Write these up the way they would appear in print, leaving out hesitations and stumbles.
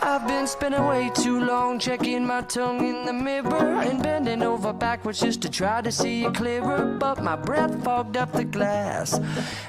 I've been spending way too long checking my tongue in the mirror and bending over backwards just to try to see it clearer, but my breath fogged up the glass,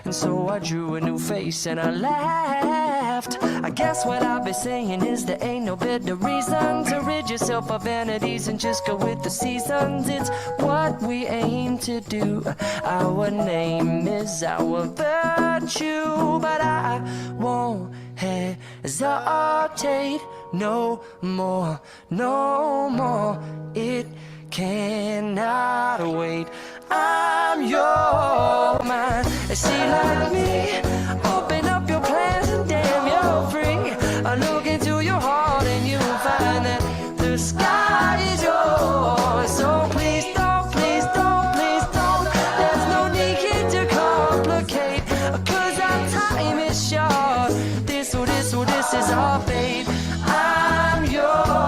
and so I drew a new face and I laughed. I guess what I've been saying is there ain't no better reason to rid yourself of vanities and just go with the seasons. It's what we aim to do. Our name is our virtue, but I won't hesitate no more, no more. It cannot wait. I'm your mind. See, like me, open up your plans and damn, you're free. I look into your heart and you'll find that the sky is yours. So please don't, please don't, please don't. There's no need here to complicate, 'cause our time is short. This is our fate. I'm yours.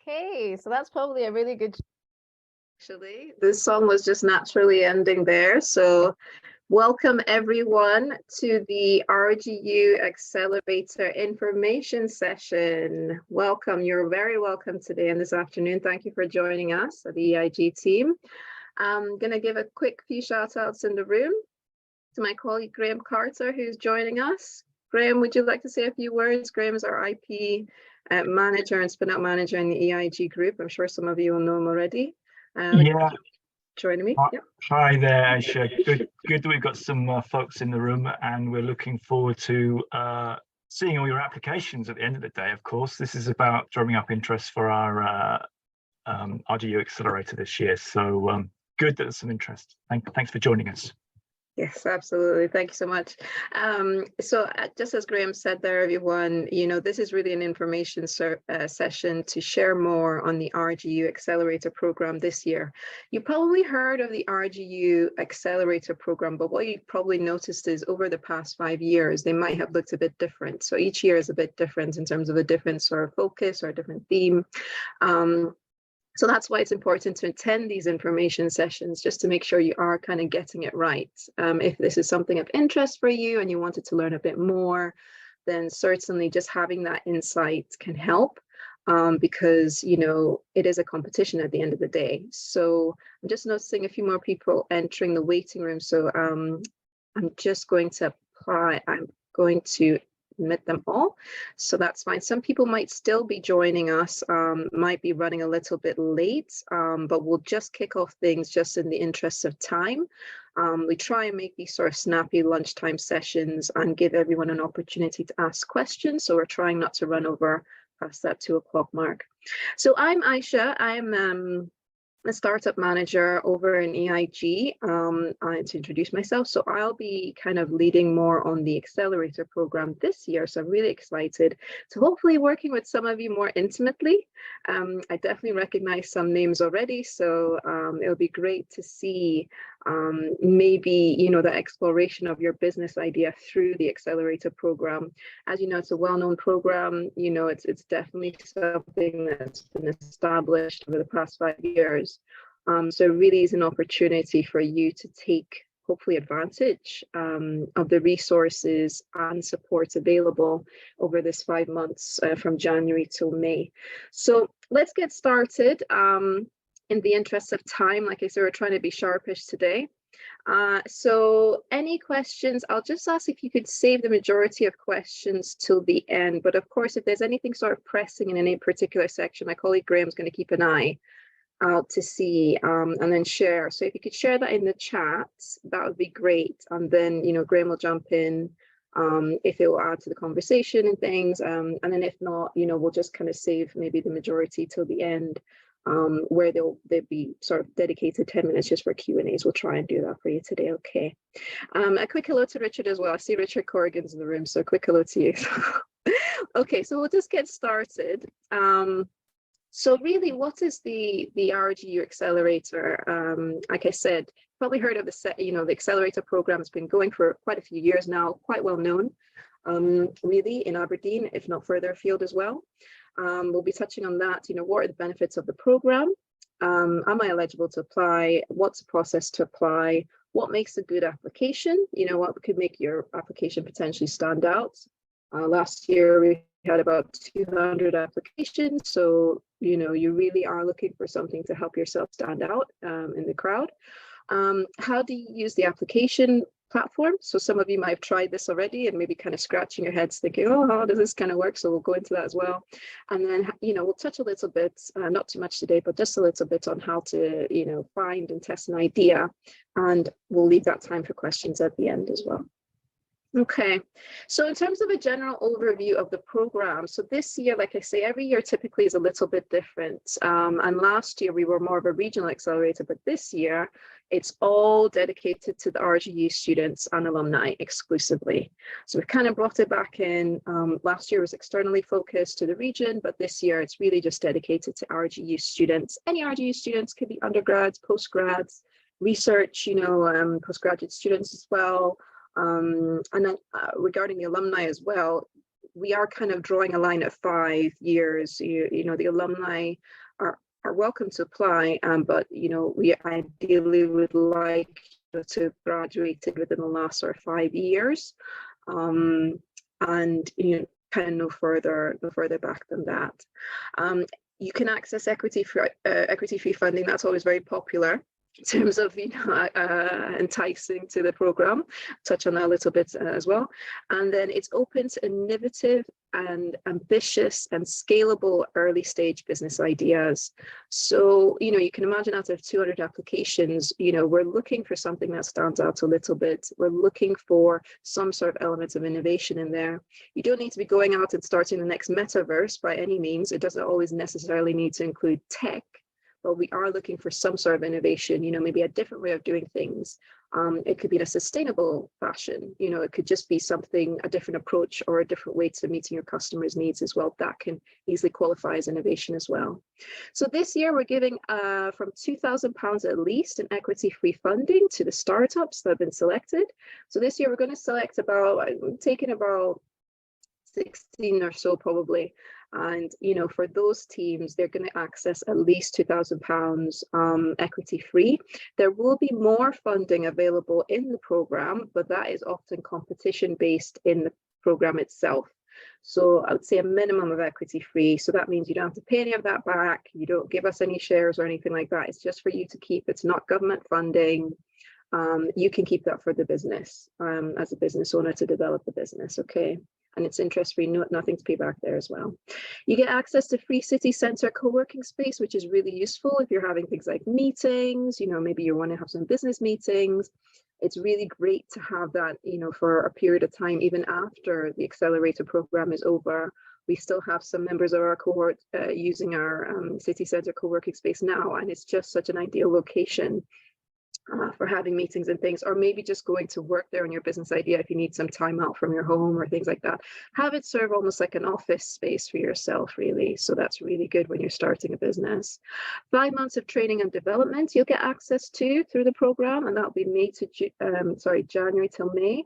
Okay, so that's probably a really good. Actually, this song was just naturally ending there. So welcome everyone to the RGU Accelerator Information Session. Welcome, you're very welcome today and this afternoon. Thank you for joining us, the EIG team. I'm gonna give a quick few shout outs in the room to my colleague, Graham Carter, who's joining us. Graham, would you like to say a few words? Graham is our IP manager and spin-out manager in the EIG group. I'm sure some of you will know him already. Yeah. Joining me. Hi there, Aisha. Good that we've got some folks in the room, and we're looking forward to seeing all your applications at the end of the day. Of course, this is about drumming up interest for our RGU Accelerator this year. So good that there's some interest. Thanks for joining us. Yes, absolutely. Thank you so much. So just as Graham said there, everyone, you know, this is really an information session to share more on the RGU Accelerator program this year. You probably heard of the RGU Accelerator program, but what you probably noticed is over the past 5 years, they might have looked a bit different. So each year is a bit different in terms of a different sort of focus or a different theme. So that's why it's important to attend these information sessions, just to make sure you are kind of getting it right. If this is something of interest for you and you wanted to learn a bit more, then certainly just having that insight can help, because, you know, it is a competition at the end of the day. So I'm just noticing a few more people entering the waiting room. So I'm just going to apply. I'm going to admit them all, so that's fine. Some people might still be joining us, might be running a little bit late, but we'll just kick off things just in the interest of time. We try and make these sort of snappy lunchtime sessions and give everyone an opportunity to ask questions, so we're trying not to run over past that 2 o'clock mark. So I'm Aisha. I'm a startup manager over in EIG. To introduce myself, so I'll be kind of leading more on the Accelerator program this year. So I'm really excited to hopefully working with some of you more intimately. I definitely recognize some names already, so it'll be great to see maybe, you know, the exploration of your business idea through the Accelerator program. As you know, it's a well-known program. You know, it's definitely something that's been established over the past 5 years. So it really is an opportunity for you to take, hopefully, advantage of the resources and support available over this 5 months from January till May. So let's get started. In the interest of time, like I said, we're trying to be sharpish today. So any questions, I'll just ask if you could save the majority of questions till the end. But of course, if there's anything sort of pressing in any particular section, my colleague Graham's going to keep an eye out to see and then share. So if you could share that in the chat, that would be great. And then, you know, Graham will jump in if it will add to the conversation and things. And then if not, you know, we'll just kind of save maybe the majority till the end. where they'll be sort of dedicated 10 minutes just for Q&As. We'll try and do that for you today, okay? A quick hello to Richard as well. I see Richard Corrigan's in the room, so a quick hello to you. Okay, so we'll just get started. So really, what is the RGU Accelerator? Like I said, probably heard of the Accelerator program has been going for quite a few years now, quite well known, really, in Aberdeen, if not further afield as well. We'll be touching on that. What are the benefits of the program? Am I eligible to apply? What's the process to apply? What makes a good application? What could make your application potentially stand out? Last year, we had about 200 applications. So, you really are looking for something to help yourself stand out in the crowd. How do you use the application platform? So some of you might have tried this already and maybe kind of scratching your heads thinking, oh, how does this kind of work? So we'll go into that as well. And then, we'll touch a little bit, not too much today, but just a little bit on how to, find and test an idea. And we'll leave that time for questions at the end as well. Okay, so in terms of a general overview of the program, so this year, like I say, every year typically is a little bit different. And last year we were more of a regional accelerator, but this year it's all dedicated to the RGU students and alumni exclusively. So we've kind of brought it back in. Last year was externally focused to the region, but this year it's really just dedicated to RGU students. Any RGU students could be undergrads, postgrads, research, postgraduate students as well. And then regarding the alumni as well, we are kind of drawing a line at 5 years. The alumni are welcome to apply, but we ideally would like to have graduated within the last sort of 5 years, and kind of no further back than that. You can access equity free funding. That's always very popular in terms of enticing to the program. Touch on that a little bit as well. And then it's open to innovative and ambitious and scalable early stage business ideas. So you can imagine out of 200 applications, we're looking for something that stands out a little bit. We're looking for some sort of elements of innovation in there. You don't need to be going out and starting the next metaverse by any means. It doesn't always necessarily need to include tech, but we are looking for some sort of innovation, maybe a different way of doing things. It could be in a sustainable fashion, it could just be something, a different approach or a different way to meeting your customers' needs as well. That can easily qualify as innovation as well. So this year we're giving from £2,000 at least in equity-free funding to the startups that have been selected. So this year we're going to select taking about 16 or so probably. And, for those teams, they're going to access at least £2,000 equity free. There will be more funding available in the program, but that is often competition based in the program itself. So I would say a minimum of equity free. So that means you don't have to pay any of that back. You don't give us any shares or anything like that. It's just for you to keep. It's not government funding. You can keep that for the business as a business owner to develop the business. Okay. And it's interest-free, nothing to pay back there as well. You get access to free city centre co-working space, which is really useful if you're having things like meetings, maybe you want to have some business meetings. It's really great to have that, for a period of time, even after the Accelerator program is over. We still have some members of our cohort using our city centre co-working space now, and it's just such an ideal location for having meetings and things, or maybe just going to work there on your business idea if you need some time out from your home or things like that. Have it serve almost like an office space for yourself, really. So that's really good when you're starting a business. 5 months of training and development you'll get access to through the program, and that'll be January till May.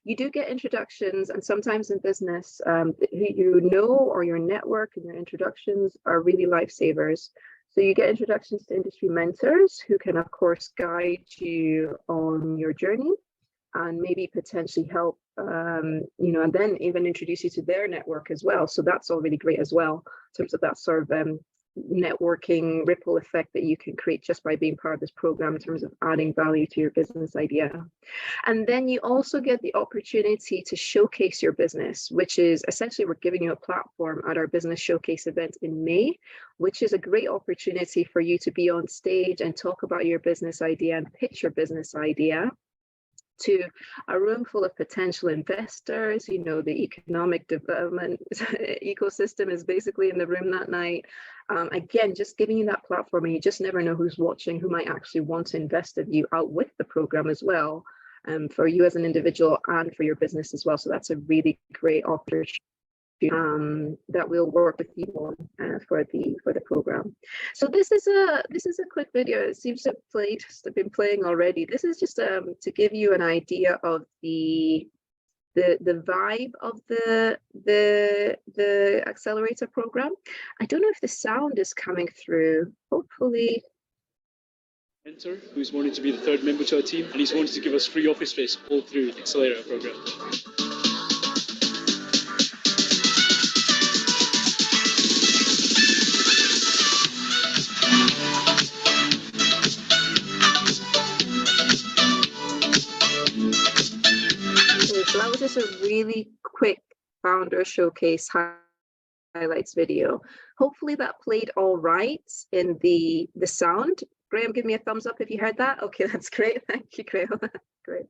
You do get introductions, and sometimes in business, who or your network and your introductions are really lifesavers. So you get introductions to industry mentors who can, of course, guide you on your journey and maybe potentially help, and then even introduce you to their network as well. So that's all really great as well in terms of that sort of networking ripple effect that you can create just by being part of this program in terms of adding value to your business idea. And then you also get the opportunity to showcase your business, which is essentially we're giving you a platform at our business showcase event in May, which is a great opportunity for you to be on stage and talk about your business idea and pitch your business idea. to a room full of potential investors. You know, the economic development ecosystem is basically in the room that night. Again, just giving you that platform, and you just never know who's watching, who might actually want to invest in you out with the program as well, for you as an individual and for your business as well. So that's a really great opportunity that we'll work with you on for the program. So this is a quick video. It seems to have been playing already. This is just to give you an idea of the vibe of the accelerator program. I don't know if the sound is coming through. Hopefully. Mentor who's wanted to be the third member to our team, and he's wanted to give us free office space all through the Accelerator program. So that was just a really quick founder showcase highlights video. Hopefully that played all right in the sound. Graham, give me a thumbs up if you heard that. Okay, that's great. Thank you, Graham. Great.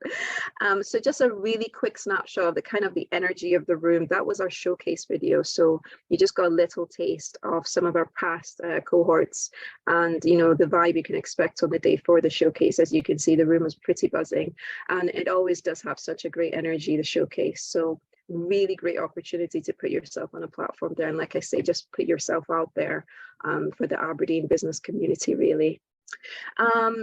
So just a really quick snapshot of the kind of the energy of the room. That was our showcase video. So you just got a little taste of some of our past cohorts, and you know, the vibe you can expect on the day for the showcase. As you can see, the room was pretty buzzing, and it always does have such a great energy, the showcase. So really great opportunity to put yourself on a platform there, and like I say, just put yourself out there for the Aberdeen business community, really.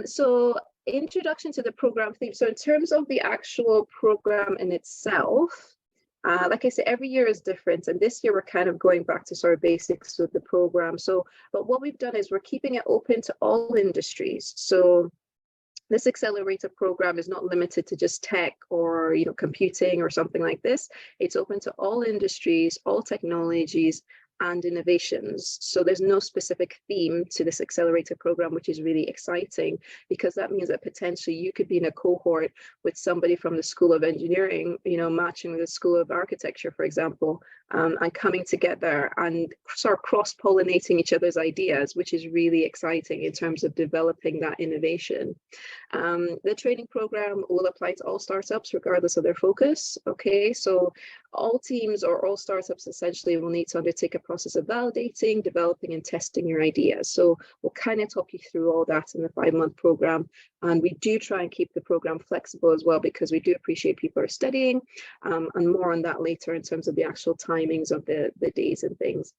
So introduction to the program theme. So in terms of the actual program in itself, like I said, every year is different, and this year we're kind of going back to sort of basics with the program. So, but what we've done is we're keeping it open to all industries. So this accelerator program is not limited to just tech or, you know, computing or something like this. It's open to all industries, all technologies, and innovations. So there's no specific theme to this accelerator program, which is really exciting, because that means that potentially you could be in a cohort with somebody from the School of Engineering, you know, matching with the School of Architecture, for example, and coming together and sort of cross-pollinating each other's ideas, which is really exciting in terms of developing that innovation. The training program will apply to all startups regardless of their focus. Okay, so all teams or all startups essentially will need to undertake a process of validating, developing, and testing your ideas. So we'll kind of talk you through all that in the 5-month program. And we do try and keep the program flexible as well, because we do appreciate people are studying, and more on that later in terms of the actual timings of the days and things.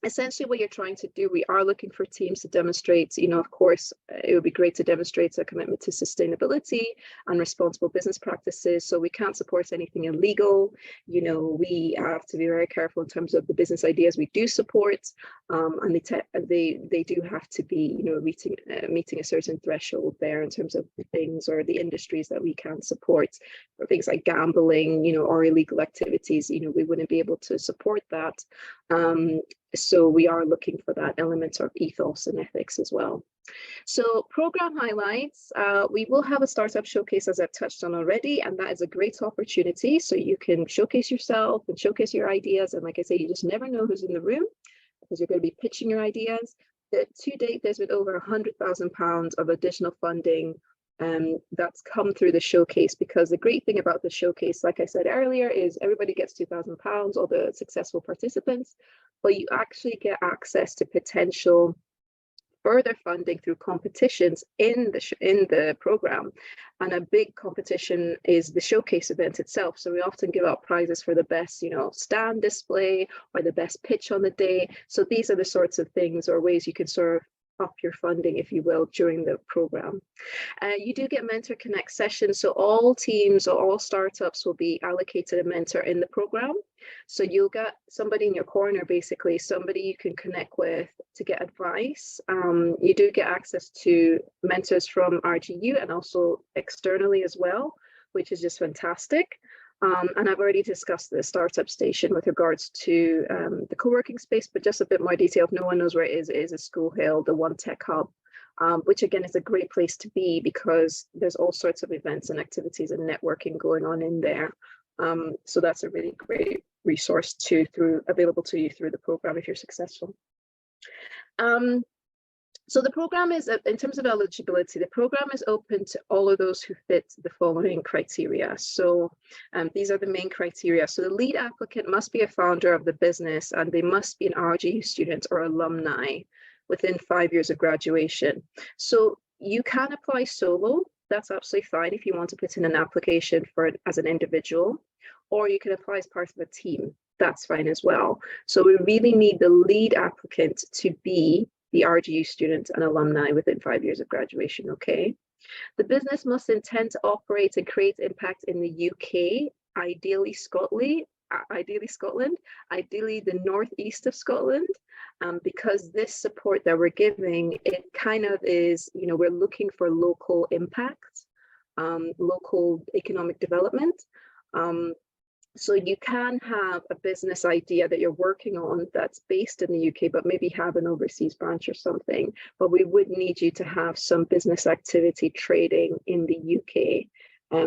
Essentially what you're trying to do, we are looking for teams to demonstrate, you know, of course, it would be great to demonstrate a commitment to sustainability and responsible business practices. So we can't support anything illegal. You know, we have to be very careful in terms of the business ideas we do support, and they do have to be, you know, meeting a certain threshold there in terms of the things or the industries that we can support. For things like gambling, you know, or illegal activities, you know, we wouldn't be able to support that. So we are looking for that element of ethos and ethics as well. So program highlights, we will have a startup showcase, as I've touched on already, and that is a great opportunity. So you can showcase yourself and showcase your ideas. And like I say, you just never know who's in the room, because you're going to be pitching your ideas. To date, there's been over £100,000 of additional funding that's come through the showcase, because the great thing about the showcase, like I said earlier, is everybody gets £2,000, all the successful participants, but you actually get access to potential further funding through competitions in the program. And a big competition is the showcase event itself. So we often give out prizes for the best, you know, stand display or the best pitch on the day. So these are the sorts of things or ways you can sort of up your funding, if you will, during the program. You do get Mentor Connect sessions. So all teams or all startups will be allocated a mentor in the program. So you'll get somebody in your corner, basically, somebody you can connect with to get advice. You do get access to mentors from RGU and also externally as well, which is just fantastic. And I've already discussed the startup station with regards to the co-working space, but just a bit more detail. If no one knows where it is a School Hill, the One Tech Hub, which again is a great place to be, because there's all sorts of events and activities and networking going on in there. So that's a really great resource available to you through the program if you're successful. So the program is, in terms of eligibility, the program is open to all of those who fit the following criteria. So these are the main criteria. So the lead applicant must be a founder of the business, and they must be an RGU student or alumni within 5 years of graduation. So you can apply solo. That's absolutely fine if you want to put in an application for it as an individual, or you can apply as part of a team. That's fine as well. So we really need the lead applicant to be the RGU student and alumni within 5 years of graduation, okay? The business must intend to operate and create impact in the UK, ideally Scotland, ideally the northeast of Scotland, because this support that we're giving, it kind of is, you know, we're looking for local impact, local economic development. So you can have a business idea that you're working on that's based in the UK, but maybe have an overseas branch or something. But we would need you to have some business activity trading in the UK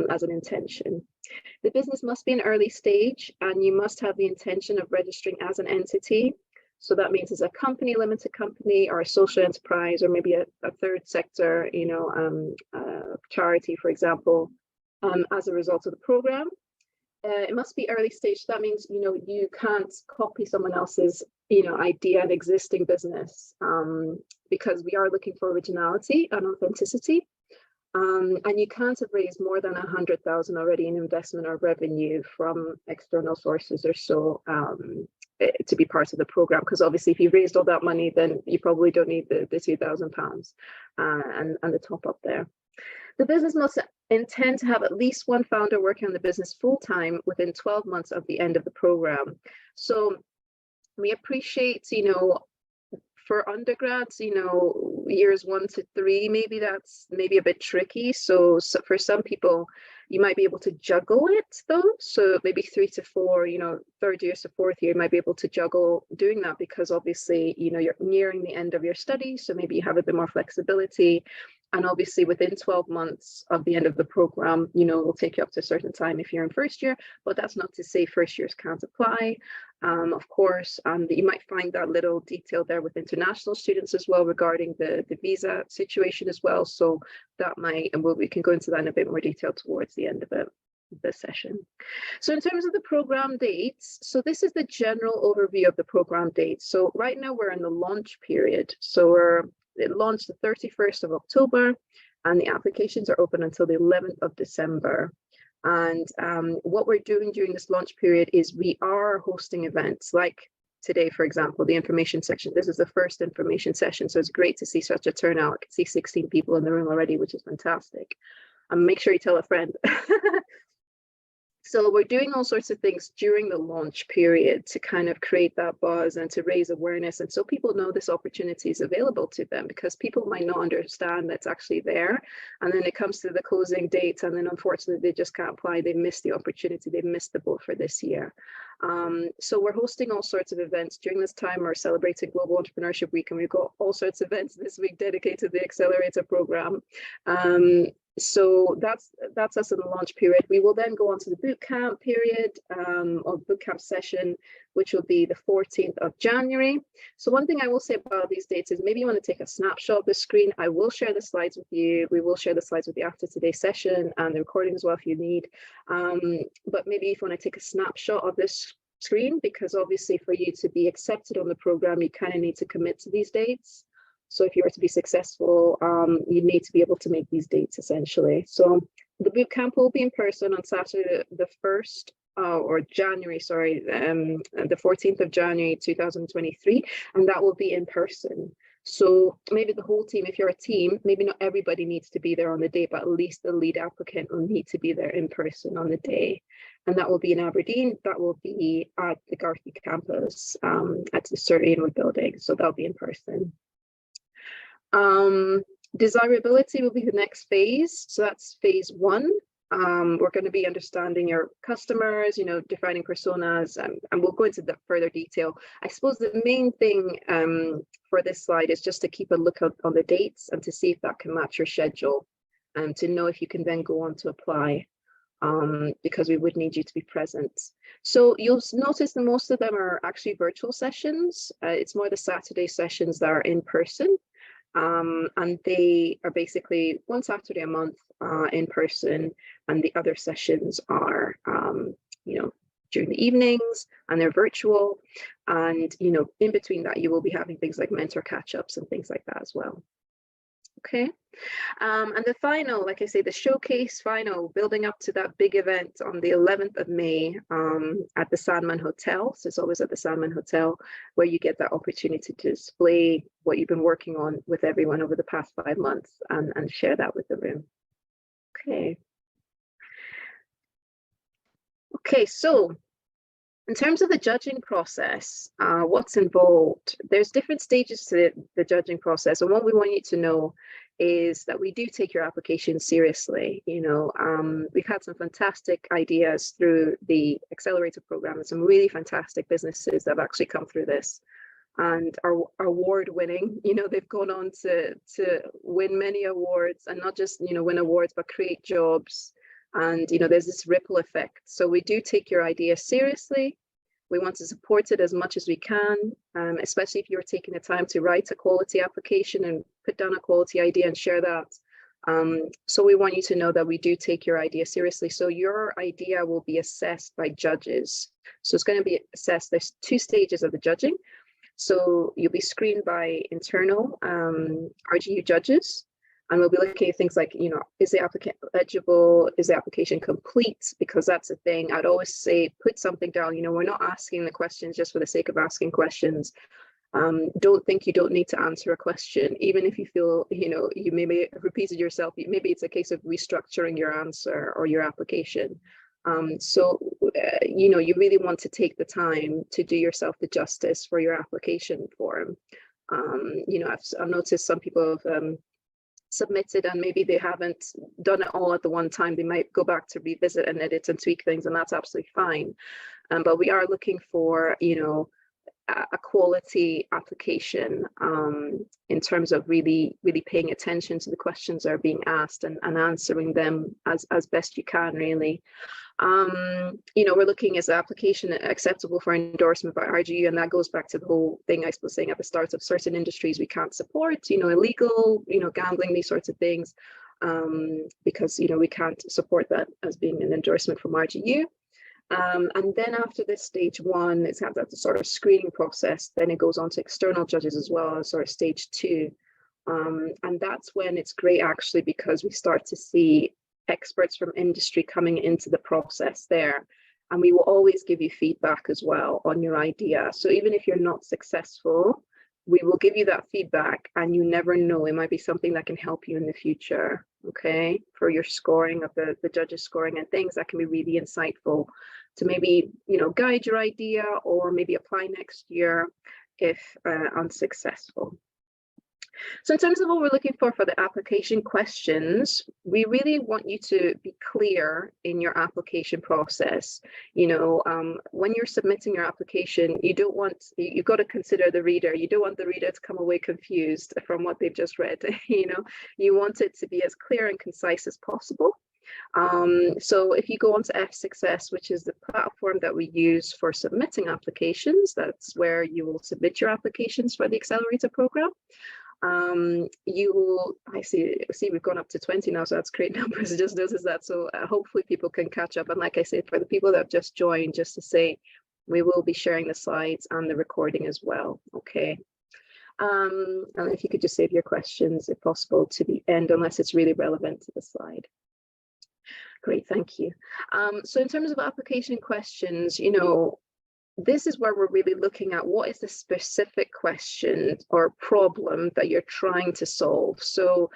as an intention. The business must be an early stage, and you must have the intention of registering as an entity. So that means as a company, limited company, or a social enterprise, or maybe a third sector, you know, charity, for example, as a result of the program. It must be early stage. That means, you know, you can't copy someone else's, you know, idea and existing business, because we are looking for originality and authenticity. And you can't have raised more than 100,000 already in investment or revenue from external sources or so to be part of the program. Because obviously, if you've raised all that money, then you probably don't need the £2,000 and the top up there. The business must intend to have at least one founder working on the business full-time within 12 months of the end of the program. So we appreciate, you know, for undergrads, you know, years 1 to 3, maybe that's maybe a bit tricky. So for some people, you might be able to juggle it though. So maybe 3 to 4, you know, third year to fourth year, you might be able to juggle doing that because obviously, you know, you're nearing the end of your study. So maybe you have a bit more flexibility. And obviously within 12 months of the end of the program, you know, it'll take you up to a certain time if you're in first year, but that's not to say first years can't apply, of course. And you might find that little detail there with international students as well regarding the visa situation as well. So that might, and we can go into that in a bit more detail towards the end of it. This session. So in terms of the program dates, so this is the general overview of the program dates. So right now we're in the launch period. So it launched the 31st of October and the applications are open until the 11th of December. And what we're doing during this launch period is we are hosting events like today, for example, the information section. This is the first information session. So it's great to see such a turnout. I can see 16 people in the room already, which is fantastic. And make sure you tell a friend. So we're doing all sorts of things during the launch period to kind of create that buzz and to raise awareness. And so people know this opportunity is available to them, because people might not understand that's actually there. And then it comes to the closing date, and then unfortunately they just can't apply. They missed the opportunity. They've missed the boat for this year. So we're hosting all sorts of events during this time. We're celebrating Global Entrepreneurship Week, and we've got all sorts of events this week dedicated to the Accelerator program. So that's us in the launch period. We will then go on to the bootcamp period, or bootcamp session, which will be the 14th of January. So one thing I will say about these dates is maybe you want to take a snapshot of the screen. I will share the slides with you. We will share the slides with you after today's session and the recording as well if you need. But maybe if you want to take a snapshot of this screen, because obviously for you to be accepted on the program, you kind of need to commit to these dates. So if you are to be successful, you need to be able to make these dates essentially. So the bootcamp will be in person on Saturday, the 1st or January, sorry, the 14th of January 2023, and that will be in person. So maybe the whole team, if you're a team, maybe not everybody needs to be there on the day, but at least the lead applicant will need to be there in person on the day. And that will be in Aberdeen. That will be at the Garthy campus at the Sir Ian Wood building. So that'll be in person. Desirability will be the next phase. So that's phase 1. We're going to be understanding your customers, you know, defining personas, and we'll go into the further detail. I suppose the main thing for this slide is just to keep a lookout on the dates and to see if that can match your schedule, and to know if you can then go on to apply, because we would need you to be present. So you'll notice that most of them are actually virtual sessions. It's more the Saturday sessions that are in person. And they are basically one Saturday a month in person, and the other sessions are, during the evenings, and they're virtual. And, in between that, you will be having things like mentor catch-ups and things like that as well. Okay. And the final, like I say, the showcase final, building up to that big event on the 11th of May at the Sandman Hotel. So it's always at the Sandman Hotel where you get that opportunity to display what you've been working on with everyone over the past 5 months and share that with the room. Okay. Okay, so in terms of the judging process, what's involved, there's different stages to the judging process. And what we want you to know is that we do take your application seriously. We've had some fantastic ideas through the Accelerator program and some really fantastic businesses that have actually come through this and are award winning. They've gone on to win many awards, and not just, win awards, but create jobs. And, there's this ripple effect. So we do take your idea seriously. We want to support it as much as we can, especially if you're taking the time to write a quality application and put down a quality idea and share that. So we want you to know that we do take your idea seriously. So your idea will be assessed by judges. So it's going to be assessed. There's 2 stages of the judging. So you'll be screened by internal RGU judges. And we'll be looking at things like, is the applicant legible? Is the application complete? Because that's the thing. I'd always say, put something down. We're not asking the questions just for the sake of asking questions. Don't think you don't need to answer a question, even if you feel, you maybe repeated yourself. Maybe it's a case of restructuring your answer or your application. You really want to take the time to do yourself the justice for your application form. I've noticed some people have submitted and maybe they haven't done it all at the one time. They might go back to revisit and edit and tweak things, and that's absolutely fine. But we are looking for, a quality application in terms of really paying attention to the questions that are being asked and answering them as best you can, really. We're looking, is the application acceptable for endorsement by RGU, and that goes back to the whole thing I was saying at the start of certain industries we can't support, illegal, gambling, these sorts of things, because we can't support that as being an endorsement from RGU. And then after this stage 1, it's had that sort of screening process. Then it goes on to external judges as well, as sort of stage 2. And that's when it's great, actually, because we start to see experts from industry coming into the process there. And we will always give you feedback as well on your idea. So even if you're not successful, we will give you that feedback, and you never know, it might be something that can help you in the future, okay, for your scoring of the judges' scoring and things that can be really insightful to maybe, guide your idea or maybe apply next year if unsuccessful. So in terms of what we're looking for the application questions, we really want you to be clear in your application process. When you're submitting your application, you've got to consider the reader. You don't want the reader to come away confused from what they've just read. You want it to be as clear and concise as possible. So if you go on to F-Success, which is the platform that we use for submitting applications, that's where you will submit your applications for the Accelerator program. You will, I see we've gone up to 20 now, so that's great numbers. I just noticed that. So hopefully people can catch up. And like I said, for the people that have just joined, just to say, we will be sharing the slides and the recording as well. Okay. And if you could just save your questions, if possible, to the end, unless it's really relevant to the slide. Great, thank you. So in terms of application questions, this is where we're really looking at what is the specific question or problem that you're trying to solve. So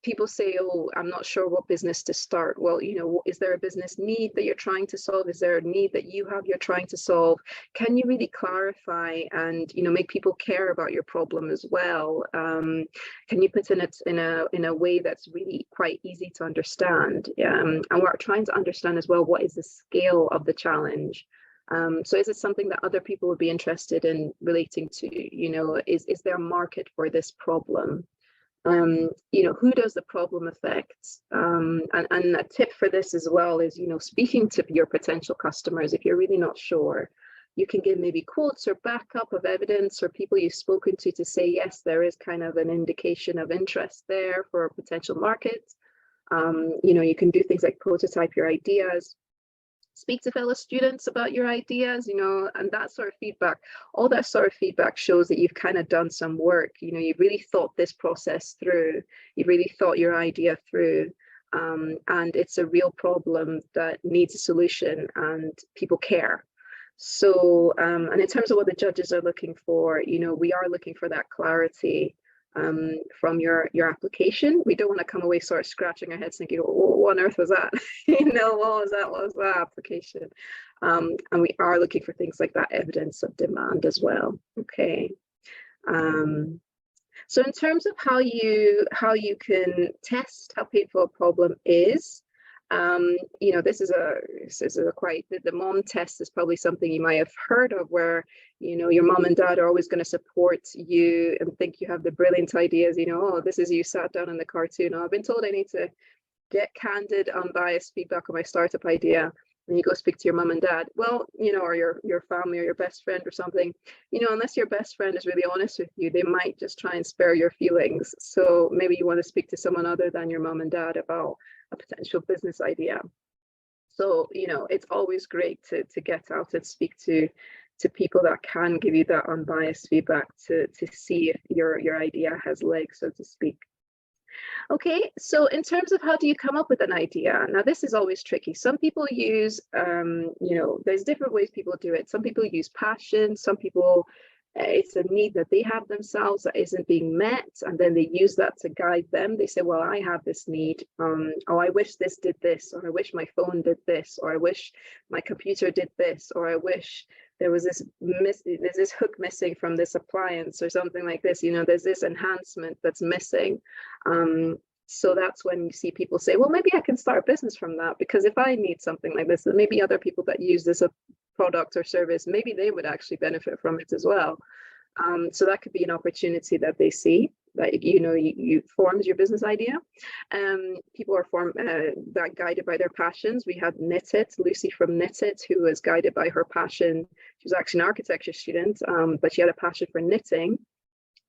people say, oh, I'm not sure what business to start. Well, is there a business need that you're trying to solve? Is there a need that you have you're trying to solve? Can you really clarify and, make people care about your problem as well? Can you put it in a way that's really quite easy to understand? And we're trying to understand as well, what is the scale of the challenge? So is it something that other people would be interested in relating to? Is there a market for this problem? Who does the problem affect? And a tip for this as well is, speaking to your potential customers, if you're really not sure, you can give maybe quotes or backup of evidence or people you've spoken to say, yes, there is kind of an indication of interest there for a potential market. You know, you can do things like prototype your ideas, speak to fellow students about your ideas, you know, and that sort of feedback. All that sort of feedback shows that you've kind of done some work. You know, you've really thought this process through, you've really thought your idea through, and it's a real problem that needs a solution and people care. So, and in terms of what the judges are looking for, you know, we are looking for that clarity from your application. We don't want to come away sort of scratching our heads thinking, oh, what on earth was that? You know, what was that application? And we are looking for things like that evidence of demand as well. Okay. So in terms of how you can test how painful a problem is, you know, this is a quite, the mom test is probably something you might have heard of, where, you know, your mom and dad are always going to support you and think you have the brilliant ideas, you know, oh, this is you sat down in the cartoon. Oh, I've been told I need to get candid, unbiased feedback on my startup idea. And you go speak to your mom and dad, well, you know, or your family or your best friend or something, you know, unless your best friend is really honest with you, they might just try and spare your feelings. So maybe you want to speak to someone other than your mom and dad about a potential business idea. So, you know, it's always great to get out and speak to people that can give you that unbiased feedback to see if your idea has legs, so to speak. Okay, so in terms of how do you come up with an idea? Now, this is always tricky. Some people use, you know, there's different ways people do it. Some people use passion. Some people, it's a need that they have themselves that isn't being met, and then they use that to guide them. They say, well, I have this need. Oh, I wish this did this, or I wish my phone did this, or I wish my computer did this, or I wish there was there's this hook missing from this appliance or something like this. You know, there's this enhancement that's missing. So that's when you see people say, well, maybe I can start a business from that, because if I need something like this, then maybe other people that use this product or service, maybe they would actually benefit from it as well. So that could be an opportunity that they see, that, you know, you forms your business idea. People are that guided by their passions. We had Lucy from Knit It, who was guided by her passion. She was actually an architecture student, but she had a passion for knitting.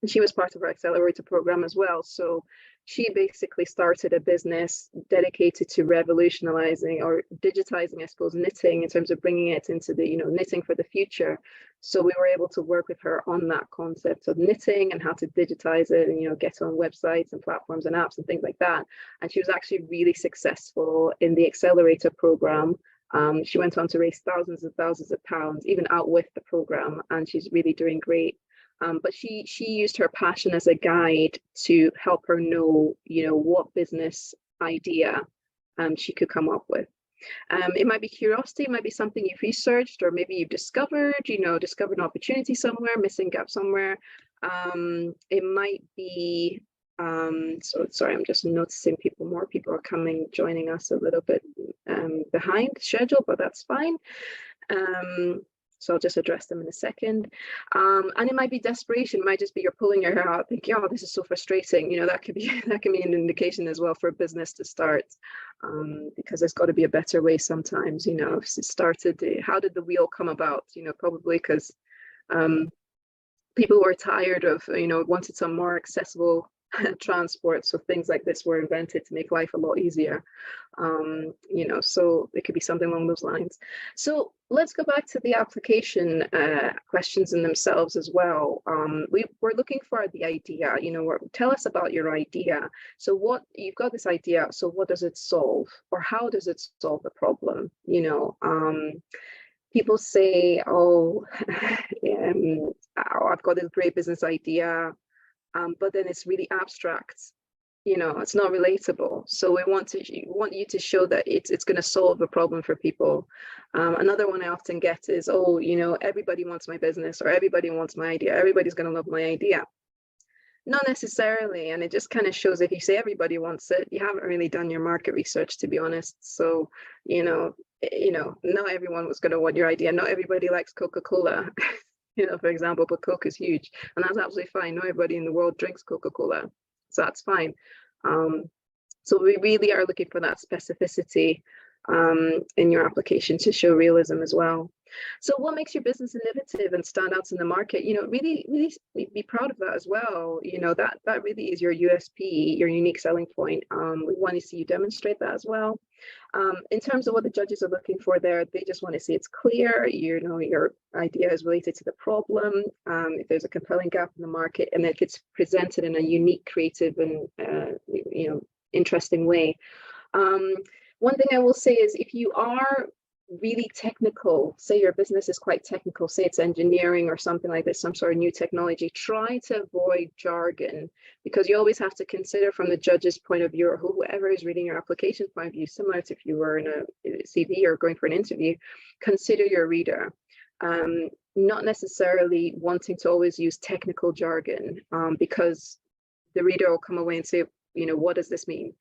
And she was part of our Accelerator program as well. So she basically started a business dedicated to revolutionizing or digitizing, I suppose, knitting, in terms of bringing it into the, you know, knitting for the future. So we were able to work with her on that concept of knitting and how to digitize it and, you know, get on websites and platforms and apps and things like that. And she was actually really successful in the Accelerator program. She went on to raise thousands and thousands of pounds, even out with the program, and she's really doing great. But she used her passion as a guide to help her know, you know, what business idea she could come up with. It might be curiosity, it might be something you've researched, or maybe you've discovered, you know, discovered an opportunity somewhere, missing gap somewhere. It might be, so sorry, I'm just noticing more people are joining us a little bit behind schedule, but that's fine. So I'll just address them in a second. And it might be desperation. It might just be you're pulling your hair out, thinking, oh, this is so frustrating. You know, that can be an indication as well for a business to start, because there's got to be a better way sometimes. You know, if it started, how did the wheel come about? You know, probably because people were tired of, you know, wanted some more accessible transport, so things like this were invented to make life a lot easier. You know, so it could be something along those lines. So let's go back to the application questions in themselves as well. We're looking for the idea. You know, tell us about your idea. So what you've got this idea, so what does it solve, or how does it solve the problem? You know, people say, oh, I've got this great business idea, but then it's really abstract. You know, it's not relatable. So we want you to show that it's going to solve a problem for people. Another one I often get is, oh, you know, everybody wants my business, or everybody wants my idea. Everybody's going to love my idea. Not necessarily. And it just kind of shows, if you say everybody wants it, you haven't really done your market research, to be honest. So, you know, not everyone was going to want your idea. Not everybody likes Coca-Cola. You know, for example, but Coke is huge, and that's absolutely fine. Not everybody in the world drinks Coca-Cola, so that's fine. So we really are looking for that specificity in your application to show realism as well. So what makes your business innovative and stand out in the market? Really, really be proud of that as well. That really is your USP, your unique selling point. We want to see you demonstrate that as well. In terms of what the judges are looking for there, they just want to see it's clear, your idea is related to the problem, if there's a compelling gap in the market, and it gets presented in a unique, creative, and interesting way. One thing I will say is, if you are really technical, say your business is quite technical, say it's engineering or something like this, some sort of new technology, try to avoid jargon, because you always have to consider from the judge's point of view, or whoever is reading your application point of view, similar to if you were in a CV or going for an interview, consider your reader. Not necessarily wanting to always use technical jargon, because the reader will come away and say, what does this mean?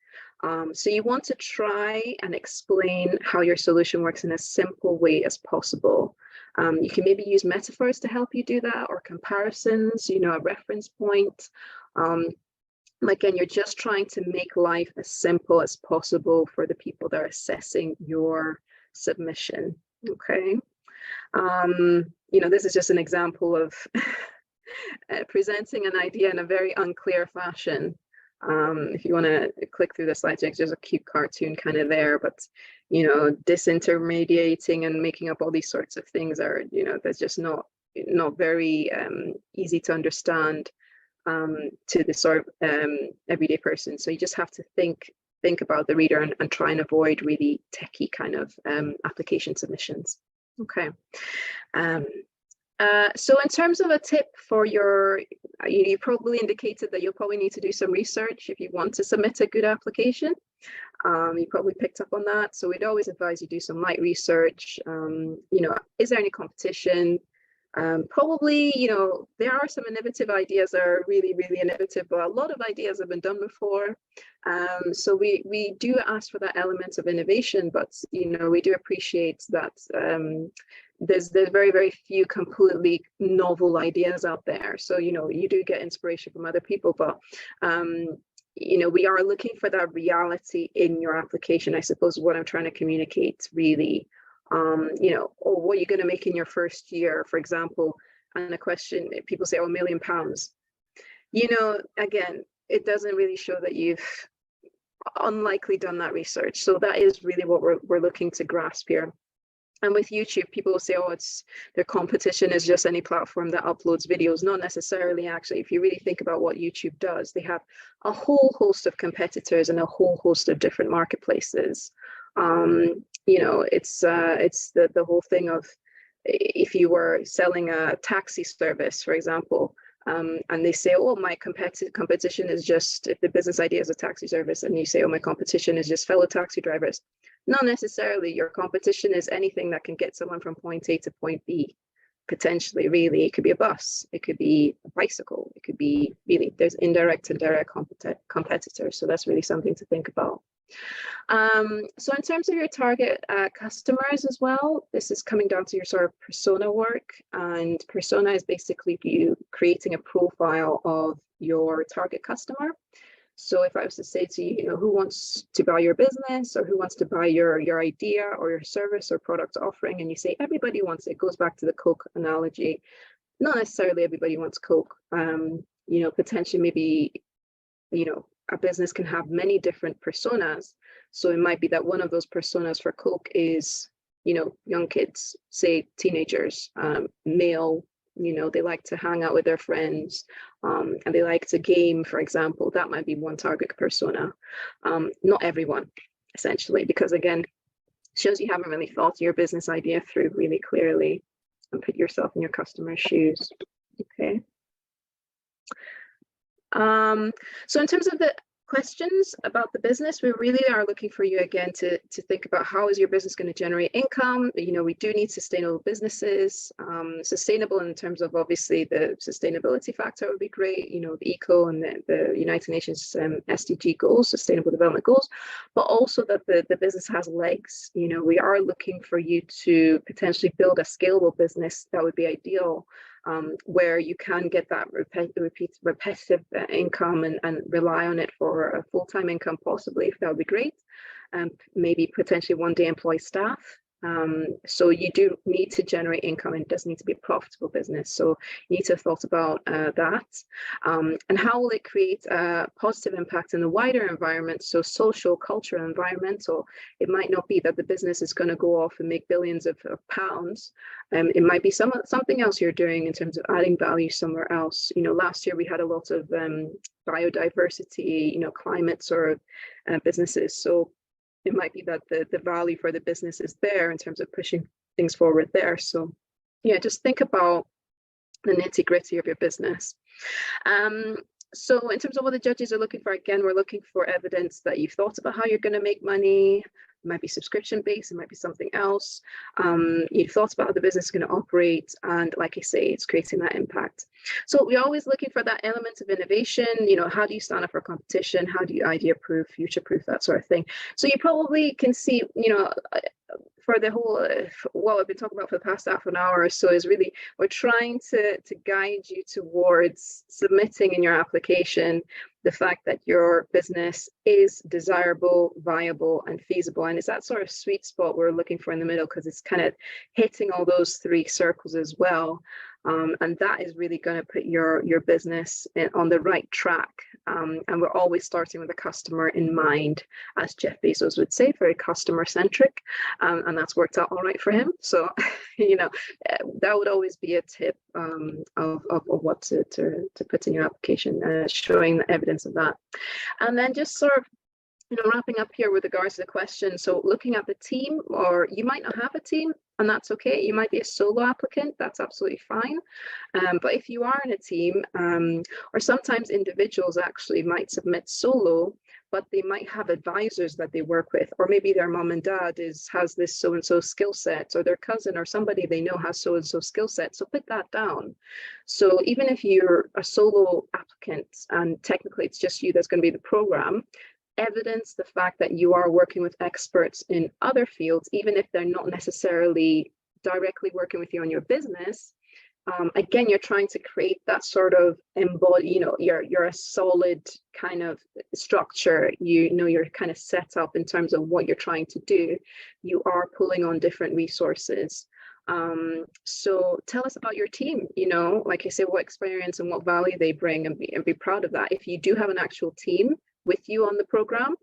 So you want to try and explain how your solution works in a simple way as possible. You can maybe use metaphors to help you do that, or comparisons, a reference point. Again, you're just trying to make life as simple as possible for the people that are assessing your submission. Okay. This is just an example of presenting an idea in a very unclear fashion. If you want to click through the slides, there's a cute cartoon kind of there, but disintermediating and making up all these sorts of things are, that's just not very easy to understand to the sort of everyday person. So you just have to think about the reader and try and avoid really techie kind of application submissions. Okay. So in terms of a tip for you probably indicated that you'll probably need to do some research if you want to submit a good application. You probably picked up on that. So we'd always advise you do some light research. Is there any competition? Probably, there are some innovative ideas that are really, really innovative, but a lot of ideas have been done before. So we do ask for that element of innovation, but, we do appreciate that there's very, very few completely novel ideas out there. So, you do get inspiration from other people, but, we are looking for that reality in your application. I suppose what I'm trying to communicate really, or what you're going to make in your first year, for example, and a question, people say, £1 million. Again, it doesn't really show that you've unlikely done that research. So that is really what we're looking to grasp here. And with YouTube, people will say, their competition is just any platform that uploads videos. Not necessarily, actually. If you really think about what YouTube does, they have a whole host of competitors and a whole host of different marketplaces. It's the whole thing of, if you were selling a taxi service, for example, and they say, my competition is just, if the business idea is a taxi service, and you say, my competition is just fellow taxi drivers. Not necessarily. Your competition is anything that can get someone from point A to point B, potentially, really. It could be a bus, it could be a bicycle, it could be, really, there's indirect and direct competitors. So that's really something to think about. So in terms of your target customers as well, this is coming down to your sort of persona work, and persona is basically you creating a profile of your target customer. So if I was to say to you, who wants to buy your business, or who wants to buy your idea or your service or product offering, and you say everybody wants it, goes back to the Coke analogy. Not necessarily everybody wants Coke. Potentially maybe, a business can have many different personas. So it might be that one of those personas for Coke is, young kids, say teenagers, male, they like to hang out with their friends, and they like to game, for example. That might be one target persona. Not everyone, essentially, because again, shows you haven't really thought your business idea through really clearly and put yourself in your customer's shoes. Okay. So in terms of the questions about the business, we really are looking for you again to think about, how is your business going to generate income? We do need sustainable businesses. Sustainable in terms of, obviously, the sustainability factor would be great, the eco and the United Nations SDG goals, sustainable development goals, but also that the business has legs. We are looking for you to potentially build a scalable business. That would be ideal. Where you can get that repetitive income and rely on it for a full-time income, possibly, if that would be great. Maybe potentially one day employ staff So you do need to generate income, and it does need to be a profitable business. So you need to have thought about that. And how will it create a positive impact in the wider environment? So social, cultural, environmental. It might not be that the business is going to go off and make billions of pounds. It might be something else you're doing in terms of adding value somewhere else. Last year we had a lot of biodiversity, climate sort of businesses. So it might be that the value for the business is there in terms of pushing things forward there. So yeah, just think about the nitty gritty of your business. So in terms of what the judges are looking for, again, we're looking for evidence that you've thought about how you're going to make money. It might be subscription based, it might be something else. You've thought about how the business is going to operate, and like I say, it's creating that impact. So we're always looking for that element of innovation. How do you stand up for competition? How do you idea proof, future proof, that sort of thing? So you probably can see, for the whole, what I've been talking about for the past half an hour or so is really, we're trying to guide you towards submitting in your application the fact that your business is desirable, viable, and feasible. And it's that sort of sweet spot we're looking for in the middle, because it's kind of hitting all those three circles as well. And that is really going to put your business on the right track. And we're always starting with the customer in mind, as Jeff Bezos would say, very customer centric. And that's worked out all right for him. So, that would always be a tip of what to put in your application, showing the evidence of that. And then just sort of, wrapping up here with regards to the question. So looking at the team, or you might not have a team, and that's okay. You might be a solo applicant, that's absolutely fine. But if you are in a team, or sometimes individuals actually might submit solo, but they might have advisors that they work with, or maybe their mom and dad has this so-and-so skill set, or their cousin or somebody they know has so-and-so skill set. So put that down. So even if you're a solo applicant and technically it's just you that's going to be the program, evidence the fact that you are working with experts in other fields, even if they're not necessarily directly working with you on your business. Again, you're trying to create that sort of embody, you're a solid kind of structure, you're kind of set up in terms of what you're trying to do. You are pulling on different resources. So tell us about your team, like I say, what experience and what value they bring, and be proud of that. If you do have an actual team with you on the program,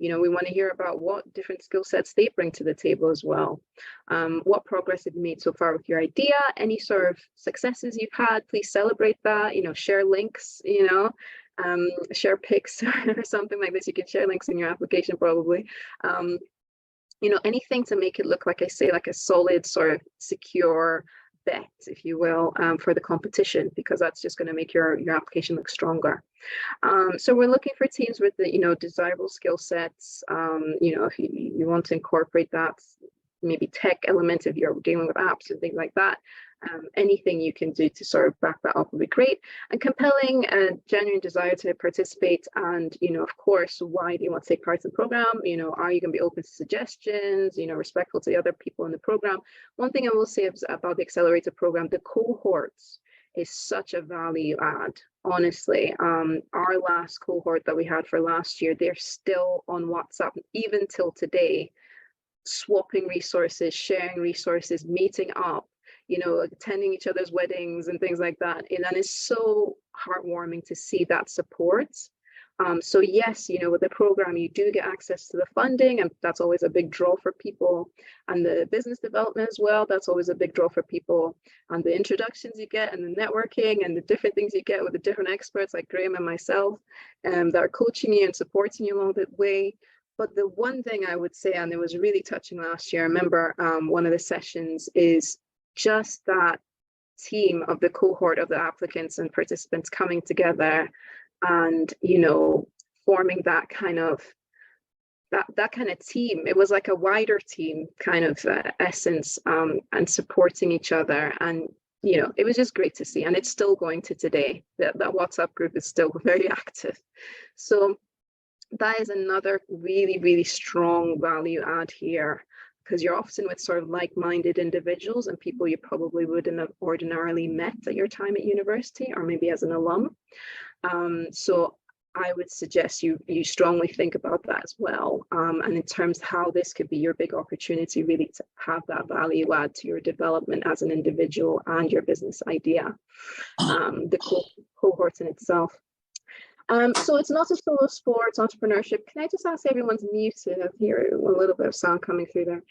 we want to hear about what different skill sets they bring to the table as well. What progress have you made so far with your idea? Any sort of successes you've had, please celebrate that. Share links, share pics or something like this. You can share links in your application probably. Anything to make it look, like I say, like a solid sort of secure bet, if you will, for the competition, because that's just going to make your application look stronger. So we're looking for teams with the desirable skill sets. If you want to incorporate that, maybe tech element if you're dealing with apps and things like that. Anything you can do to sort of back that up would be great. And compelling and genuine desire to participate, and of course, why do you want to take part in the program? Are you going to be open to suggestions, respectful to the other people in the program? One thing I will say about the Accelerator program, the cohorts is such a value add. Honestly, our last cohort that we had for last year, they're still on WhatsApp even till today, swapping resources, sharing resources, meeting up, attending each other's weddings and things like that. And that is so heartwarming to see that support. So yes, with the program, you do get access to the funding, and that's always a big draw for people. And the business development as well, that's always a big draw for people. And the introductions you get, and the networking, and the different things you get with the different experts like Graham and myself, that are coaching you and supporting you along the way. But the one thing I would say, and it was really touching last year, I remember one of the sessions, is just that team of the cohort of the applicants and participants coming together and forming that kind of team. It was like a wider team kind of essence, and supporting each other. And it was just great to see, and it's still going to today. That WhatsApp group is still very active. So that is another really, really strong value add here, because you're often with sort of like-minded individuals and people you probably wouldn't have ordinarily met at your time at university, or maybe as an alum. So I would suggest you strongly think about that as well. And in terms of how this could be your big opportunity, really to have that value add to your development as an individual and your business idea, the cohort in itself. So it's not a solo sport, entrepreneurship. Can I just ask, everyone's muted? I hear a little bit of sound coming through there.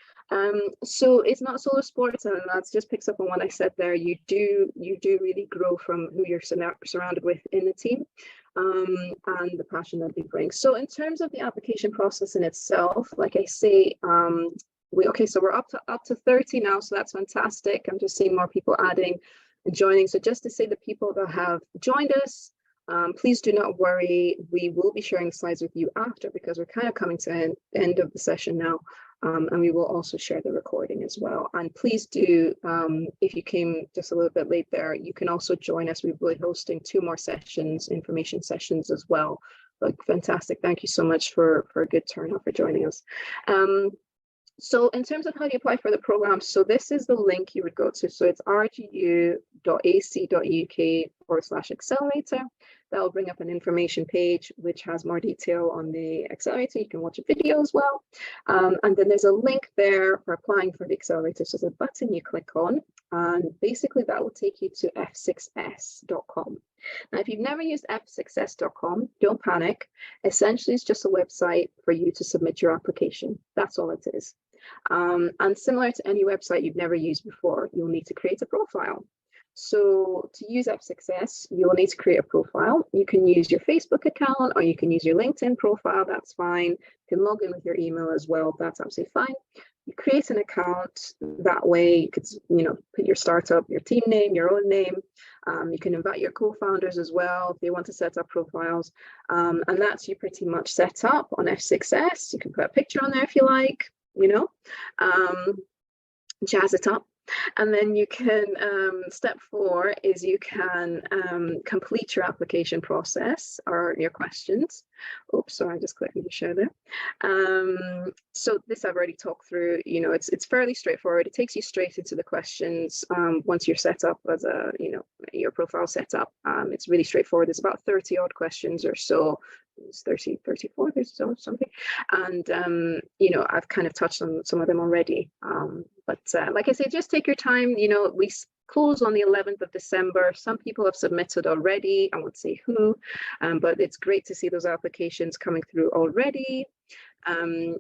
So it's not solo sports, and that just picks up on what I said there. You do really grow from who you're surrounded with in the team, and the passion that they bring. So in terms of the application process in itself, like I say, so we're up to 30 now, so that's fantastic. I'm just seeing more people adding and joining. So just to say, the people that have joined us, please do not worry. We will be sharing slides with you after, because we're kind of coming to the end of the session now. And we will also share the recording as well. And please do, if you came just a little bit late there, you can also join us. We will be hosting 2 more sessions, information sessions as well. Like, fantastic. Thank you so much for a good turnout for joining us. So in terms of how you apply for the program, so this is the link you would go to. So it's rgu.ac.uk/accelerator. That will bring up an information page which has more detail on the accelerator. You can watch a video as well. And then there's a link there for applying for the accelerator. So there's a button you click on, and basically that will take you to f6s.com. Now, if you've never used f6s.com, don't panic. Essentially, it's just a website for you to submit your application. That's all it is. And similar to any website you've never used before, you'll need to create a profile. So to use F6S, you'll need to create a profile. You can use your Facebook account, or you can use your LinkedIn profile. That's fine. You can log in with your email as well. That's absolutely fine. You create an account. That way you could, put your startup, your team name, your own name. You can invite your co-founders as well if they want to set up profiles. And that's you pretty much set up on F6S. You can put a picture on there if you like, jazz it up. And then you can, step 4 is you can complete your application process or your questions. Oops, sorry, I just clicked to share there. So this I've already talked through. It's fairly straightforward. It takes you straight into the questions once you're set up as your profile set up. It's really straightforward. There's about 30 odd questions or so. It's 30, 34, there's something. And, I've kind of touched on some of them already. But like I say, just take your time. We close on the 11th of December. Some people have submitted already. I won't say who, but it's great to see those applications coming through already.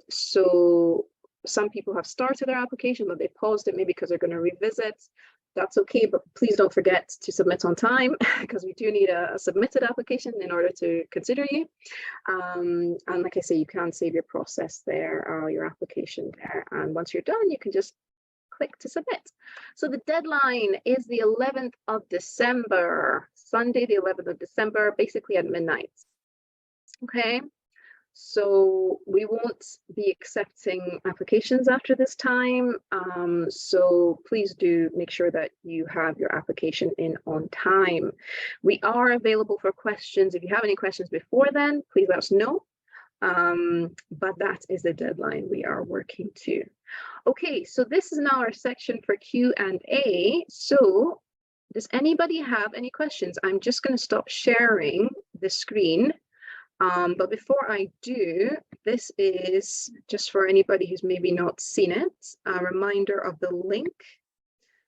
So some people have started their application, but they paused it maybe because they're going to revisit. That's okay, but please don't forget to submit on time, because we do need a submitted application in order to consider you. And like I say, you can save your process there, or your application there. And once you're done, you can just click to submit. So the deadline is the 11th of December, Sunday, the 11th of December, basically at midnight. Okay. So we won't be accepting applications after this time. So please do make sure that you have your application in on time. We are available for questions. If you have any questions before then, please let us know. But that is the deadline we are working to. Okay, so this is now our section for Q&A. So does anybody have any questions? I'm just going to stop sharing the screen. But before I do, this is just for anybody who's maybe not seen it, a reminder of the link.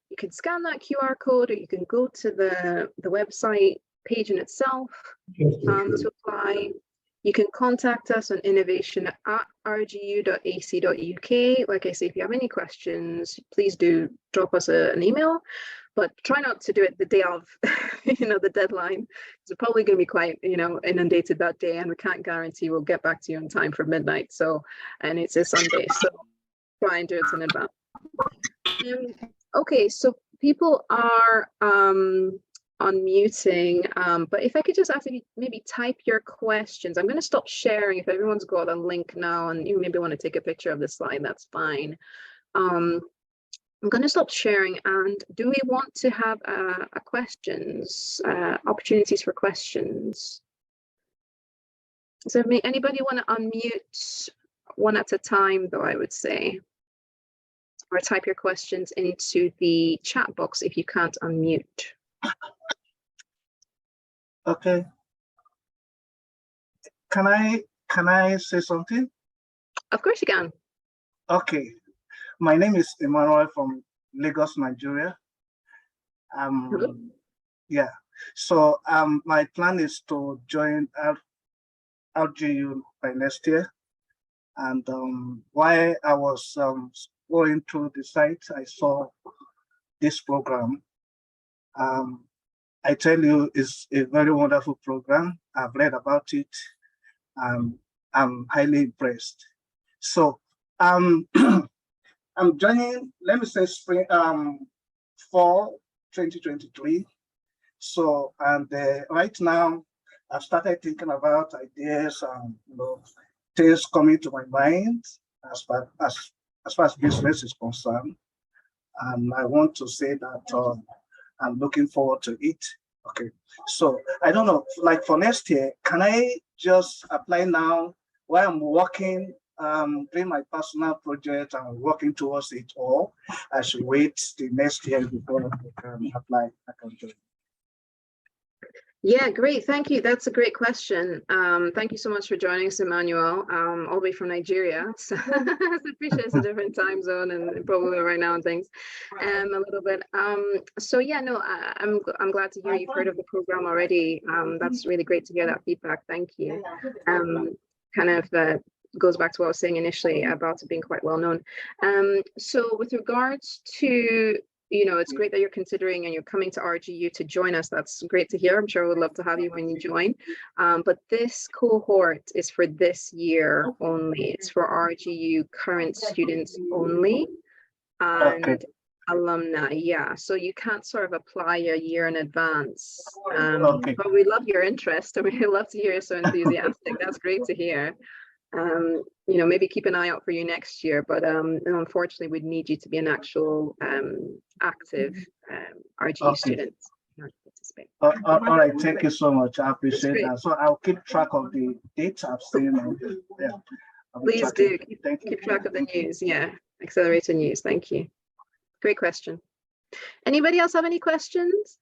You can scan that QR code, or you can go to the website page in itself to apply. You can contact us on innovation@rgu.ac.uk. Like I say, if you have any questions, please do drop us an email. But try not to do it the day of, the deadline. It's probably going to be quite, inundated that day, and we can't guarantee we'll get back to you on time for midnight. So, and it's a Sunday, so try and do it in advance. Okay, so people are unmuting, but if I could just ask you maybe type your questions. I'm going to stop sharing. If everyone's got a link now and you maybe want to take a picture of the slide, that's fine. I'm going to stop sharing. And do we want to have opportunities for questions? So anybody want to unmute one at a time, though, I would say, or type your questions into the chat box if you can't unmute. Okay. can I say something? Of course you can. Okay, my name is Emmanuel from Lagos, Nigeria. Hello. Yeah, so my plan is to join RGU by next year. And while I was going through the site, I saw this program. I tell you, it's a very wonderful program. I've read about it. I'm highly impressed. So I'm joining, let me say spring, fall 2023. So, and right now, I've started thinking about ideas and things coming to my mind as far as business is concerned. And I want to say that I'm looking forward to it. Okay, so I don't know, like for next year, can I just apply now while I'm working, doing my personal project and working towards it, or I should wait the next year before I can apply? I can join. Yeah, great. Thank you. That's a great question. Thank you so much for joining us, Emmanuel, all the way from Nigeria. So I appreciate it's a different time zone and probably right now and things a little bit. So yeah, no, I'm glad to hear you've heard of the program already. That's really great to hear that feedback. Thank you. Kind of goes back to what I was saying initially about it being quite well known. So with regards to it's great that you're considering and you're coming to RGU to join us. That's great to hear. I'm sure we'd love to have you when you join. But this cohort is for this year only. It's for RGU current students only and alumni. Yeah, so you can't sort of apply a year in advance. But we love your interest and we love to hear you're so enthusiastic. That's great to hear. Maybe keep an eye out for you next year, but unfortunately we'd need you to be an actual active RGU student. All right, thank you so much. I appreciate that. So I'll keep track of the dates I've seen. Yeah, please do keep track of the news. Yeah, Accelerator News. Thank you. Great question. Anybody else have any questions?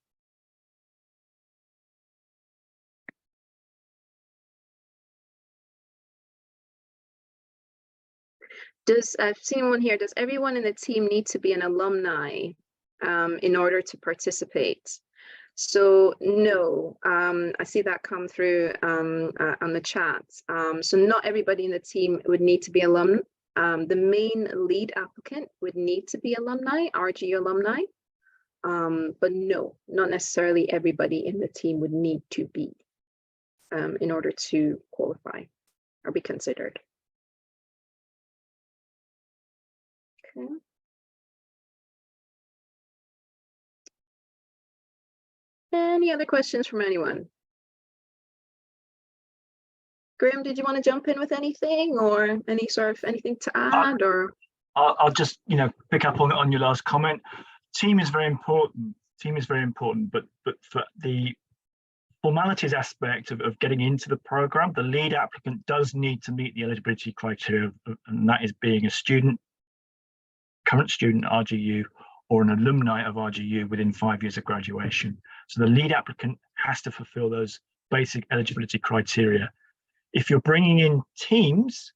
I've seen one here, does everyone in the team need to be an alumni in order to participate? So no, I see that come through on the chat. So not everybody in the team would need to be alum. The main lead applicant would need to be alumni, RGU alumni. But no, not necessarily everybody in the team would need to be in order to qualify or be considered. Okay. Any other questions from anyone? Graham, did you want to jump in with anything or anything to add? Or I'll just pick up on your last comment. Team is very important. But for the formalities aspect of getting into the program, the lead applicant does need to meet the eligibility criteria, and that is being a student, current student at RGU, or an alumni of RGU within 5 years of graduation. So the lead applicant has to fulfill those basic eligibility criteria. If you're bringing in teams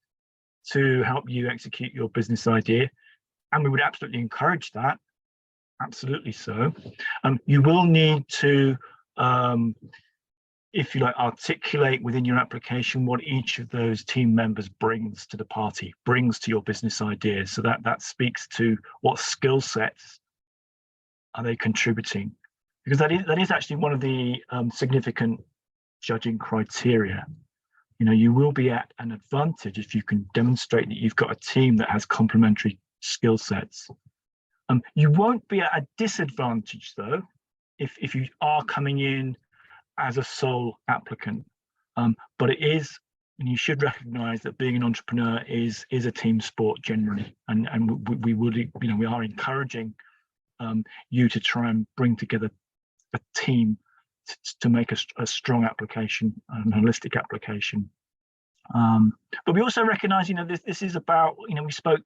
to help you execute your business idea, and we would absolutely encourage that, absolutely so, you will need to, if you like, articulate within your application what each of those team members brings to the party, brings to your business idea. So that speaks to what skill sets are they contributing, because that is actually one of the significant judging criteria. You will be at an advantage if you can demonstrate that you've got a team that has complementary skill sets. You won't be at a disadvantage though if you are coming in as a sole applicant, but it is, and you should recognize that being an entrepreneur is a team sport generally, and we are encouraging you to try and bring together a team to make a strong application, an holistic application. But we also recognize, this is about, we spoke,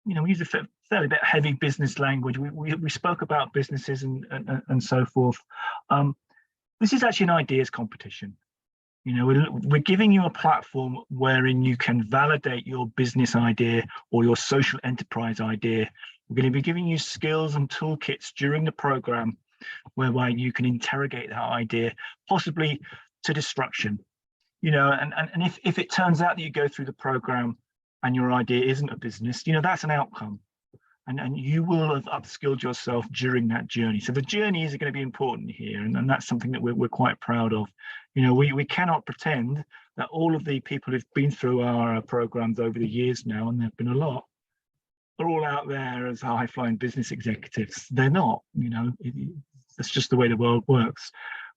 we use a fairly bit heavy business language. We spoke about businesses and so forth. This is actually an ideas competition. You know, we're giving you a platform wherein you can validate your business idea or your social enterprise idea. We're going to be giving you skills and toolkits during the program whereby you can interrogate that idea, possibly to destruction. You know, and if it turns out that you go through the program and your idea isn't a business, you know, that's an outcome. And you will have upskilled yourself during that journey. So the journey is going to be important here, and that's something that we're quite proud of. You know, we cannot pretend that all of the people who've been through our programs over the years now, and there've been a lot, are all out there as high-flying business executives. They're not. You know, that's just the way the world works.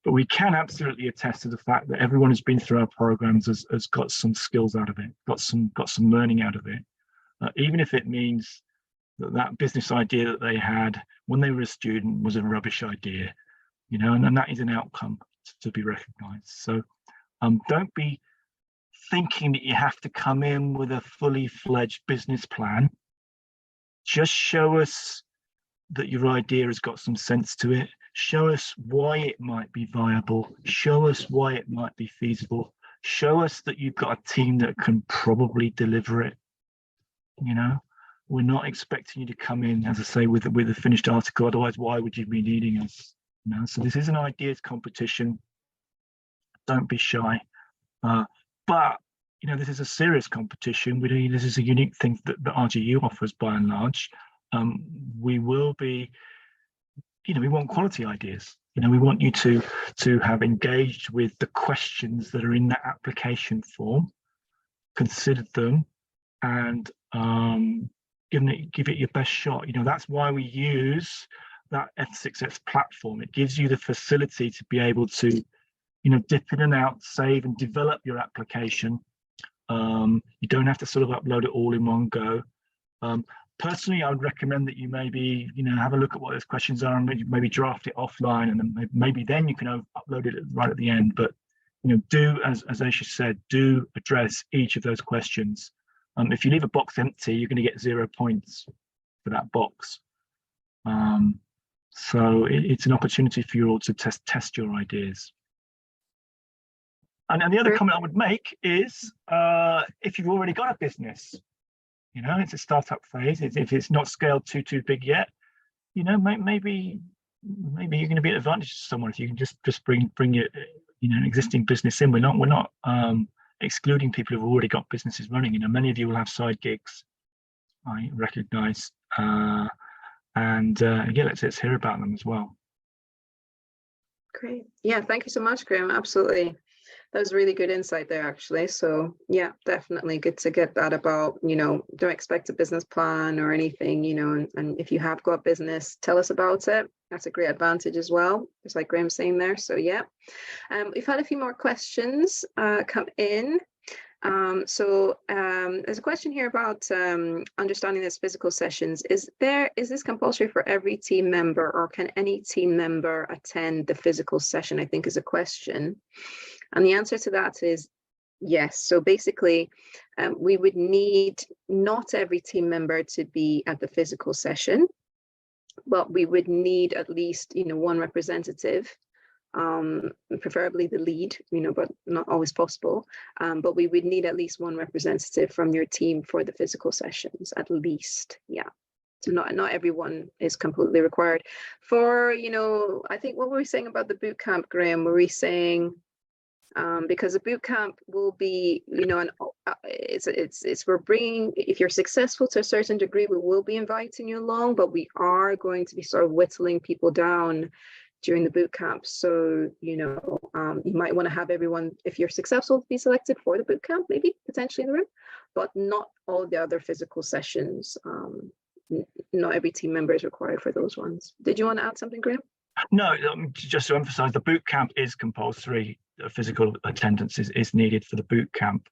But we can absolutely attest to the fact that everyone who's been through our programs has got some skills out of it, got some learning out of it, even if it means that business idea that they had when they were a student was a rubbish idea, you know, and that is an outcome to be recognized. So don't be thinking that you have to come in with a fully fledged business plan. Just show us that your idea has got some sense to it. Show us why it might be viable. Show us why it might be feasible. Show us that you've got a team that can probably deliver it. You know, we're not expecting you to come in, as I say, with a finished article. Otherwise, why would you be needing us? You know, so this is an ideas competition. Don't be shy. But you know, this is a serious competition. This is a unique thing that RGU offers by and large. We will be, you know, we want quality ideas. You know, we want you to have engaged with the questions that are in that application form, considered them, and give it your best shot. You know, that's why we use that F6X platform. It gives you the facility to be able to, you know, dip in and out, save and develop your application. You don't have to sort of upload it all in one go. Personally, I would recommend that you maybe, you know, have a look at what those questions are and maybe draft it offline, and then maybe then you can upload it right at the end. But, you know, do, as Aisha said, do address each of those questions. If you leave a box empty, you're going to get 0 points for that box. So it's an opportunity for you all to test your ideas. And the other comment I would make is, if you've already got a business, you know, it's a startup phase. If it's not scaled too big yet, you know, maybe you're going to be an advantage to someone if you can just bring your, you know, an existing business in. We're not excluding people who've already got businesses running. You know, many of you will have side gigs, I recognise, and yeah, let's hear about them as well. Great. Yeah, thank you so much, Graham. Absolutely. That was really good insight there, actually. So yeah, definitely good to get that about, you know, don't expect a business plan or anything, you know, and if you have got business, tell us about it. That's a great advantage as well, just like Graham's saying there. So yeah, we've had a few more questions come in. There's a question here about understanding this physical sessions. Is this compulsory for every team member, or can any team member attend the physical session? I think is a question. And the answer to that is yes. So basically, we would need not every team member to be at the physical session, but we would need at least, you know, one representative, preferably the lead, you know, but not always possible. But we would need at least one representative from your team for the physical sessions, at least. Yeah. So not everyone is completely required. For, you know, I think what were we saying about the boot camp, Graham? Were we saying because the boot camp will be, you know, we're bringing, if you're successful to a certain degree, we will be inviting you along, but we are going to be sort of whittling people down during the boot camp. So, you know, you might want to have everyone, if you're successful, to be selected for the boot camp, maybe potentially in the room, but not all the other physical sessions. Not every team member is required for those ones. Did you want to add something, Graham? No, just to emphasize, the boot camp is compulsory. Physical attendance is needed for the boot camp.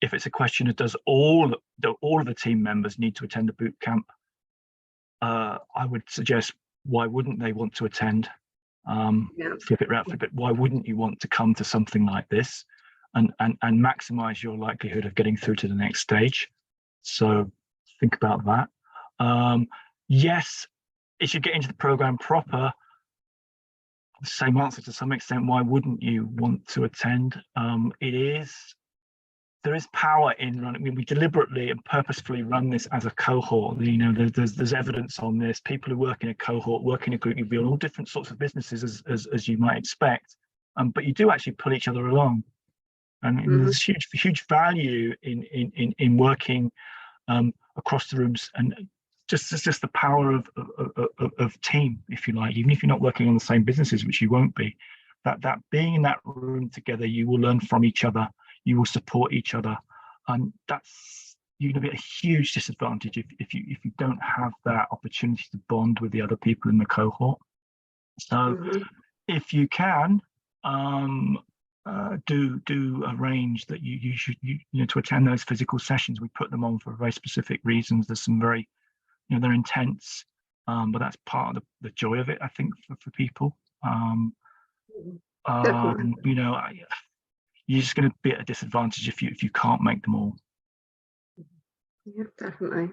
If it's a question of does all of the team members need to attend the boot camp, I would suggest, why wouldn't they want to attend? Flip it around, why wouldn't you want to come to something like this and maximize your likelihood of getting through to the next stage? So think about that. Yes, as you get into the program proper, same answer to some extent. Why wouldn't you want to attend? There is power in running. I mean, we deliberately and purposefully run this as a cohort. You know, there's evidence on this. People who work in a cohort, work in a group, you build all different sorts of businesses as you might expect. But you do actually pull each other along, and there's huge value in working across the rooms, and it's just the power of team, if you like. Even if you're not working on the same businesses, which you won't be, that being in that room together, you will learn from each other. You will support each other, and you're going to be at a huge disadvantage if you don't have that opportunity to bond with the other people in the cohort. So, if you can, do arrange that you should to attend those physical sessions. We put them on for very specific reasons. There's some very, they're intense, but that's part of the joy of it, I think, for people. You're just going to be at a disadvantage if you can't make them all. Yeah, definitely.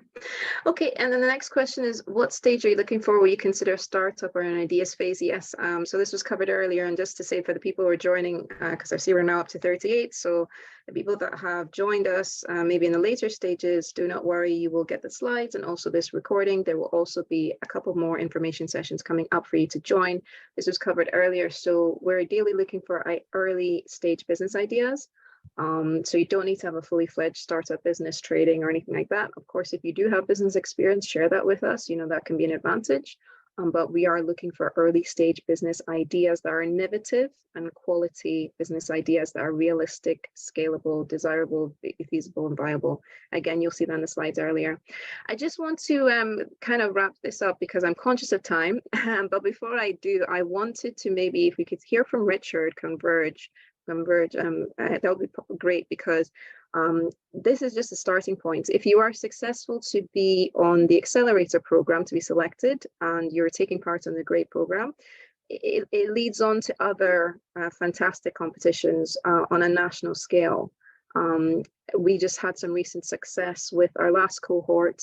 Okay, and then the next question is, what stage are you looking for where you consider a startup or an ideas phase? Yes, so this was covered earlier, and just to say for the people who are joining, because I see we're now up to 38, so the people that have joined us maybe in the later stages, do not worry, you will get the slides and also this recording. There will also be a couple more information sessions coming up for you to join. This was covered earlier, so we're ideally looking for early stage business ideas. So you don't need to have a fully fledged startup business trading or anything like that. Of course, if you do have business experience, share that with us. That can be an advantage. But we are looking for early stage business ideas that are innovative and quality business ideas that are realistic, scalable, desirable, feasible, and viable. Again, you'll see that in the slides earlier. I just want to kind of wrap this up because I'm conscious of time. But before I do, I wanted to maybe, if we could hear from Richard, Converge, that would be great, because this is just a starting point. If you are successful to be on the Accelerator program, to be selected, and you're taking part in the GREAT program, it leads on to other fantastic competitions on a national scale. We just had some recent success with our last cohort.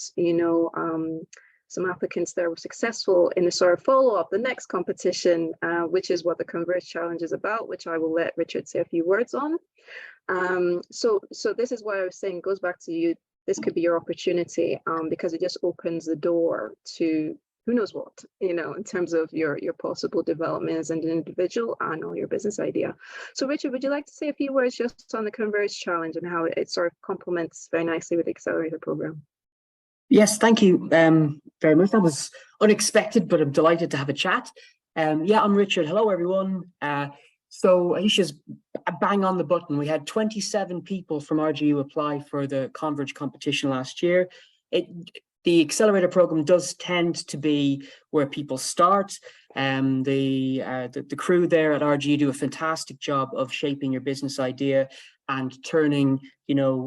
Some applicants there were successful in the sort of follow-up, the next competition, which is what the Converge Challenge is about, which I will let Richard say a few words on. So this is why I was saying, it goes back to you, this could be your opportunity, because it just opens the door to who knows what, in terms of your possible development as an individual and all your business idea. So Richard, would you like to say a few words just on the Converge Challenge and how it sort of complements very nicely with the Accelerator program? Yes, thank you very much. That was unexpected, but I'm delighted to have a chat. I'm Richard. Hello, everyone. So Aisha's bang on the button. We had 27 people from RGU apply for the Converge competition last year. The Accelerator program does tend to be where people start. The crew there at RGU do a fantastic job of shaping your business idea and turning,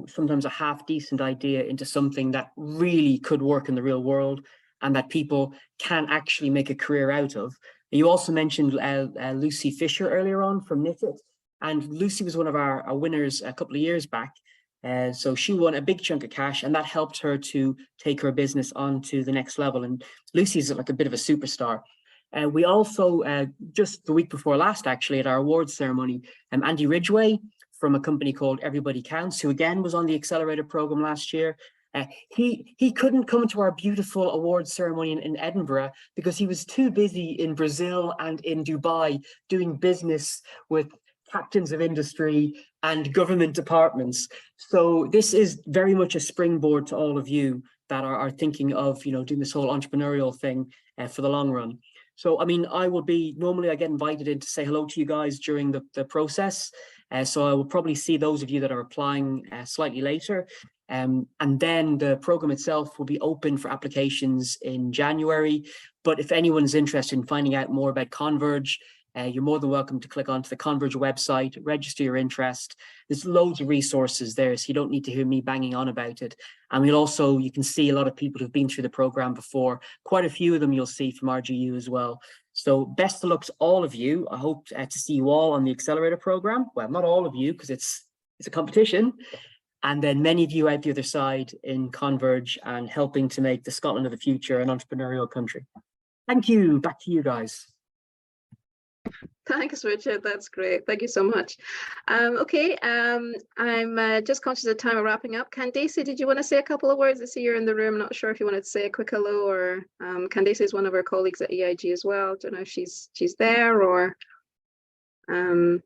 sometimes a half-decent idea into something that really could work in the real world and that people can actually make a career out of. You also mentioned Lucy Fisher earlier on from Knitted, and Lucy was one of our winners a couple of years back. So she won a big chunk of cash, and that helped her to take her business on to the next level. And Lucy's like a bit of a superstar. We also, just the week before last, actually, at our awards ceremony, Andy Ridgway from a company called Everybody Counts, who again was on the Accelerator program last year. He couldn't come to our beautiful awards ceremony in Edinburgh because he was too busy in Brazil and in Dubai doing business with captains of industry and government departments. So this is very much a springboard to all of you that are thinking of, doing this whole entrepreneurial thing for the long run. So, normally I get invited in to say hello to you guys during the process. So I will probably see those of you that are applying slightly later. And then the program itself will be open for applications in January. But if anyone's interested in finding out more about Converge, you're more than welcome to click onto the Converge website, register your interest. There's loads of resources there, so you don't need to hear me banging on about it. And you can see a lot of people who've been through the program before. Quite a few of them you'll see from RGU as well. So best of luck to all of you. I hope to see you all on the Accelerator program. Well, not all of you, because it's a competition. And then many of you out the other side in Converge and helping to make the Scotland of the future an entrepreneurial country. Thank you. Back to you guys. Thanks, Richard. That's great. Thank you so much. Okay, I'm just conscious of time of wrapping up. Candace, did you want to say a couple of words? I see you're in the room. Not sure if you wanted to say a quick hello, or Candace is one of our colleagues at EIG as well. Don't know if she's there, or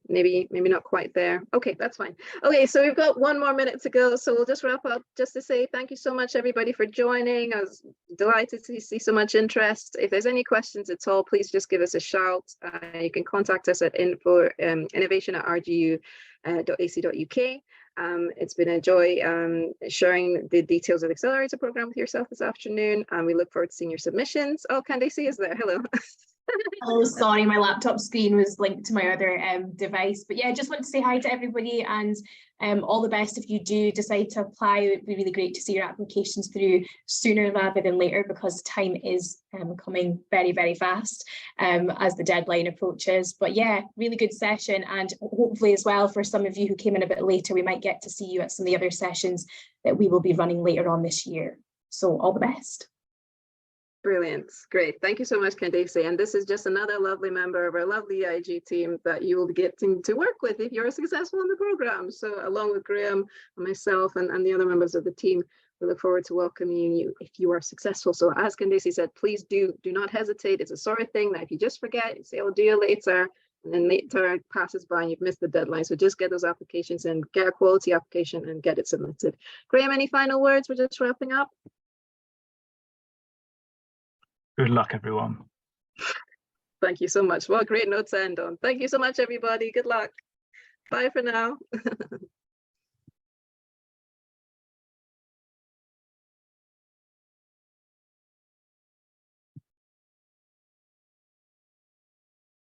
maybe not quite there. Okay, that's fine. Okay, so we've got 1 more minute to go, so we'll just wrap up just to say thank you so much, everybody, for joining. I was delighted to see so much interest. If there's any questions at all, please just give us a shout. You can contact us at innovation@rgu.ac.uk. It's been a joy sharing the details of the Accelerator program with yourself this afternoon, and we look forward to seeing your submissions. Oh, Candace is there. Hello. Oh, sorry, my laptop screen was linked to my other device. But yeah, just want to say hi to everybody, and all the best if you do decide to apply. It would be really great to see your applications through sooner rather than later, because time is coming very, very fast as the deadline approaches. But yeah, really good session, and hopefully as well for some of you who came in a bit later, we might get to see you at some of the other sessions that we will be running later on this year. So all the best. Brilliant. Great. Thank you so much, Candace. And this is just another lovely member of our lovely EIG team that you will be getting to work with if you're successful in the program. So along with Graham and myself and the other members of the team, we look forward to welcoming you if you are successful. So as Candace said, please do not hesitate. It's a sort of thing that if you just forget, you say, I'll do it later, and then later passes by and you've missed the deadline. So just get those applications in, get a quality application and get it submitted. Graham, any final words? We're just wrapping up. Good luck, everyone. Thank you so much. Well, great note to end on. Thank you so much, everybody. Good luck. Bye for now.